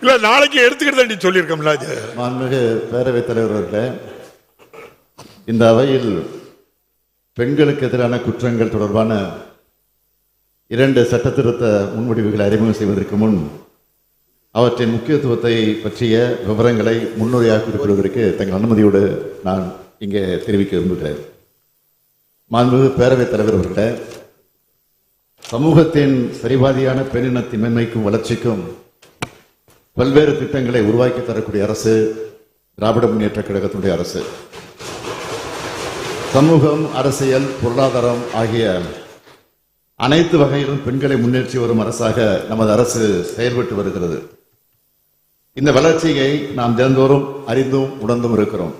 இல்ல நாளைக்கு எடுத்துக்கிட்டு சொல்லியிருக்கோம்ல. மாண்புமிகு பேரவைத் தலைவர் அவர்களே, இந்த அவையில் பெண்களுக்கு எதிரான குற்றங்கள் தொடர்பான 2 சட்டத்திருத்த முன்வடிவுகளை அறிமுகம் செய்வதற்கு முன் அவற்றின் முக்கியத்துவத்தை பற்றிய விவரங்களை முன்னுரையாக குறிப்பிடுவதற்கு தங்கள் அனுமதியோடு நான் இங்கே தெரிவிக்க விரும்புகிறேன். மாண்புமிகு பேரவைத் தலைவர் அவர்களே, சமூகத்தின் சரிபாதியான பெண்ணினத்தின் மேன்மைக்கும் வளர்ச்சிக்கும் பல்வேறு திட்டங்களை உருவாக்கி தரக்கூடிய அரசு திராவிட முன்னேற்ற கழகத்தினுடைய அரசு. சமூகம், அரசியல், பொருளாதாரம் ஆகிய அனைத்து வகையிலும் பெண்களை முன்னேற்றி வரும் அரசாக நமது அரசு செயல்பட்டு வருகிறது. இந்த வளர்ச்சியை நாம் தினந்தோறும் அறிந்தும் உணர்ந்தும் இருக்கிறோம்.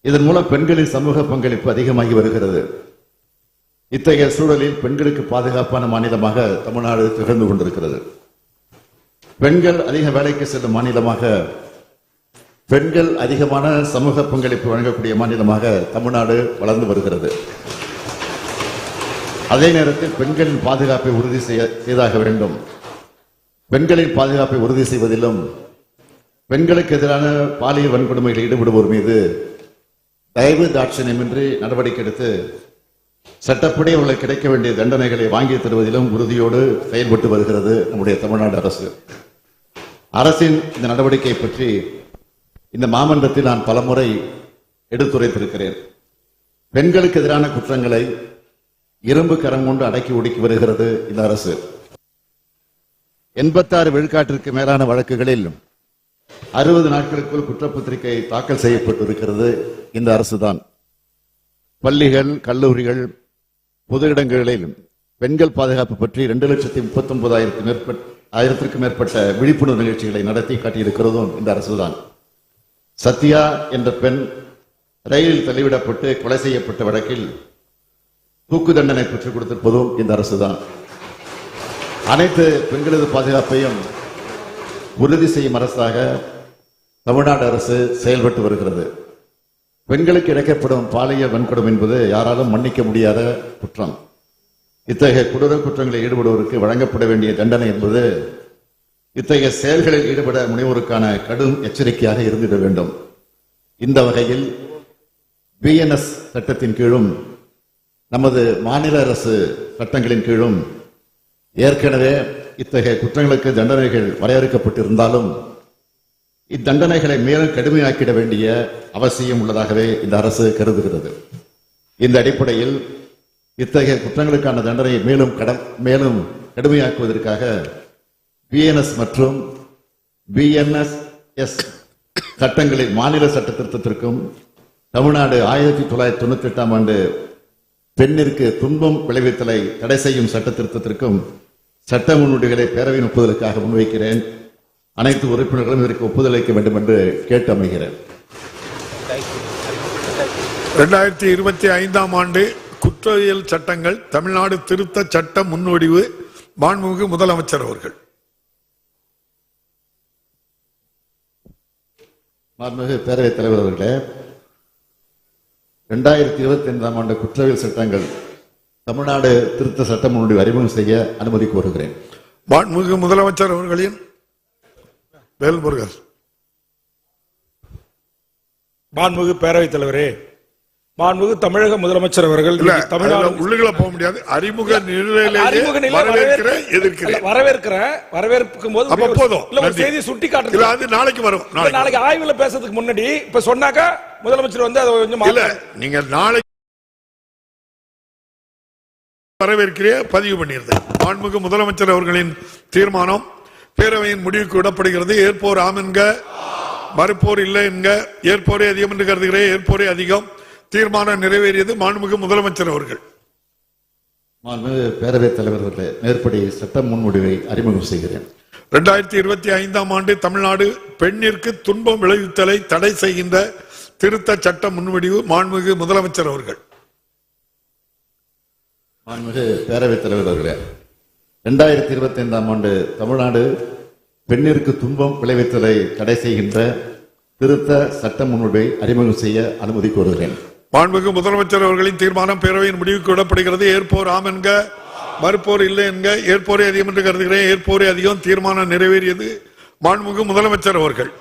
இதன் மூலம் பெண்களின் சமூக பங்களிப்பு அதிகமாகி வருகிறது. இத்தகைய சூழலில் பெண்களுக்கு பாதுகாப்பான மாநிலமாக தமிழ்நாடு திகழ்ந்து கொண்டிருக்கிறது. பெண்கள் அதிக வேலைக்கு செல்லும் மாநிலமாக, பெண்கள் அதிகமான சமூக பங்களிப்பு வழங்கக்கூடிய மாநிலமாக தமிழ்நாடு வளர்ந்து வருகிறது. அதே நேரத்தில் பெண்களின் பாதுகாப்பை உறுதி செய்தாக வேண்டும். பெண்களின் பாதுகாப்பை உறுதி செய்வதிலும் பெண்களுக்கு எதிரான பாலியல் வன்கொடுமைகளில் ஈடுபடுவோர் மீது தயவு தாட்சணியமின்றி நடவடிக்கை எடுத்து சட்டப்படி அவர்களுக்கு கிடைக்க வேண்டிய தண்டனைகளை வாங்கி தருவதிலும் உறுதியோடு செயல்பட்டு வருகிறது நம்முடைய தமிழ்நாடு அரசு. அரசின் இந்த நடவடிக்கை பற்றி இந்த மாமன்றத்தில் நான் பலமுறை எடுத்துரைத்திருக்கிறேன். பெண்களுக்கு எதிரான குற்றங்களை இரும்பு கரம் கொண்டு அடக்கி ஒடுக்கி வருகிறது இந்த அரசு. 86 விழுக்காட்டிற்கு மேலான வழக்குகளில் 60 நாட்களுக்குள் குற்றப்பத்திரிகை தாக்கல் செய்யப்பட்டிருக்கிறது இந்த அரசுதான். பள்ளிகள், கல்லூரிகள், பொது இடங்களில் பெண்கள் பாதுகாப்பு பற்றி 2,39,000க்கும் மேற்பட்ட விழிப்புணர்வு நிகழ்ச்சிகளை நடத்தி காட்டியிருக்கிறதும் இந்த அரசுதான். சத்யா என்ற பெண் ரயிலில் தள்ளிவிடப்பட்டு கொலை செய்யப்பட்ட வழக்கில் தூக்கு தண்டனை பெற்றுக் கொடுத்திருப்பதும் இந்த அரசுதான். அனைத்து பெண்களது பாதுகாப்பையும் உறுதி செய்யும் அரசாக தமிழ்நாடு அரசு செயல்பட்டு வருகிறது. பெண்களுக்கு இழைக்கப்படும் பாலியல் வன்கொடுமை என்பது யாராலும் மன்னிக்க முடியாத குற்றம். இத்தகைய கொடூர குற்றங்களில் ஈடுபடுவோருக்கு வழங்கப்பட வேண்டிய தண்டனை என்பது இத்தகைய செயல்களில் ஈடுபட முனைவோருக்கான கடும் எச்சரிக்கையாக இருந்திட வேண்டும். இந்த வகையில் BNS சட்டத்தின் கீழும் நமது மாநில அரசு சட்டங்களின் கீழும் ஏற்கனவே இத்தகைய குற்றங்களுக்கு தண்டனைகள் வரையறுக்கப்பட்டிருந்தாலும் இத்தண்டனைகளை மேலும் கடுமையாக்கிட வேண்டிய அவசியம் உள்ளதாகவே இந்த அரசு கருதுகிறது. இந்த அடிப்படையில் இத்தகைய குற்றங்களுக்கான தண்டனையை மேலும் கடுமையாக்குவதற்காக BNS மற்றும் BNSS சட்டங்களில் மாநில சட்ட திருத்தத்திற்கும் தமிழ்நாடு 1998ஆம் ஆண்டு பெண்ணிற்கு துன்பம் விளைவித்தலை தடை செய்யும் சட்ட திருத்தத்திற்கும் சட்ட முன்வடிவுகளை பேரவையின் ஒப்புதலுக்காக முன்வைக்கிறேன். அனைத்து உறுப்பினர்களும் இதற்கு ஒப்புதல் அளிக்க வேண்டும் என்று கேட்டு அமைகிறேன். 2025ஆம் ஆண்டு குற்றவியல் சட்டங்கள் தமிழ்நாடு திருத்த சட்ட முன்வடிவு மாண்புமிகு முதலமைச்சர் அவர்கள். மாண்புமிகு பேரவைத் தலைவர் அவர்களே, 2025ஆம் ஆண்டு குற்றவியல் சட்டங்கள் தமிழ்நாடு திருத்த சட்ட முன்வடிவு அறிமுகம் செய்ய அனுமதி கோருகிறேன். மாண்புமிகு முதலமைச்சர் அவர்களின் வேல்முருகன். மாண்புமிகு பேரவைத் தலைவரே, மாண்புமிகு தமிழக முதலமைச்சர் அவர்கள் தமிழ்நாடு உள்ளுகளை போக முடியாது. வரவேற்கும் போது செய்தி சுட்டி காட்டுறது நாளைக்கு வரும். நாளைக்கு ஆய்வுல பேசுறதுக்கு முன்னாடி இப்ப சொன்னாக்கா முதலமைச்சர் வந்து அதை கொஞ்சம் நீங்க நாளைக்கு வரவேற்கிறேன் பதிவு பண்ணியிருந்தேன். மாண்புமிகு முதலமைச்சர் அவர்களின் தீர்மானம் பேரவையின் முடிவுக்கு விடப்படுகிறது. ஏற்போர் ஆம் என்க, மறுப்போர் இல்லை என்க, ஏற்போரே அதிகம் என்று கருதுகிறேன். ஏற்போரே அதிகம். தீர்மானம் நிறைவேறியது. மாண்புமிகு முதலமைச்சர் அவர்கள். மாண்புமிகு பேரவைத் தலைவர் அவர்களே, மேற்படி சட்ட முன்வடிவை அறிமுகம் செய்கிறேன். 2025ஆம் ஆண்டு தமிழ்நாடு பெண்ணிற்கு துன்பம் விளைவித்தலை தடை செய்கின்ற திருத்த சட்ட முன்வடிவு மாண்புமிகு முதலமைச்சர் அவர்கள். மாண்புமிகு பேரவைத் தலைவர் அவர்களே, 2025ஆம் ஆண்டு தமிழ்நாடு பெண்ணிற்கு துன்பம் விளைவித்தலை தடை செய்கின்ற திருத்த சட்ட முன்வடிவை அறிமுகம் செய்ய அனுமதி கோருகிறேன். மாண்புமிகு முதலமைச்சர் அவர்களின் தீர்மானம் பேரவையின் முடிவுக்கு விடப்படுகிறது. ஏற்போர் ஆம் என்க, மறுப்போர் இல்லை என்க, ஏற்போரே அதிகம் என்று கருதுகிறேன். ஏற்போரே அதிகம். தீர்மானம் நிறைவேறியது. மாண்புமிகு முதலமைச்சர் அவர்கள்.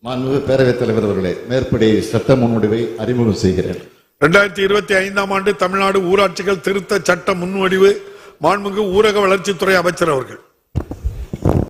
மாண்புமிகு பேரவைத் தலைவர் அவர்களே, மேற்படி சட்ட முன்வடிவை அறிமுகம் செய்கிறேன். 2025 ஆண்டு தமிழ்நாடு ஊராட்சிகள் திருத்த சட்ட முன்வடிவு மாண்புமிகு ஊரக வளர்ச்சித்துறை அமைச்சர் அவர்கள்.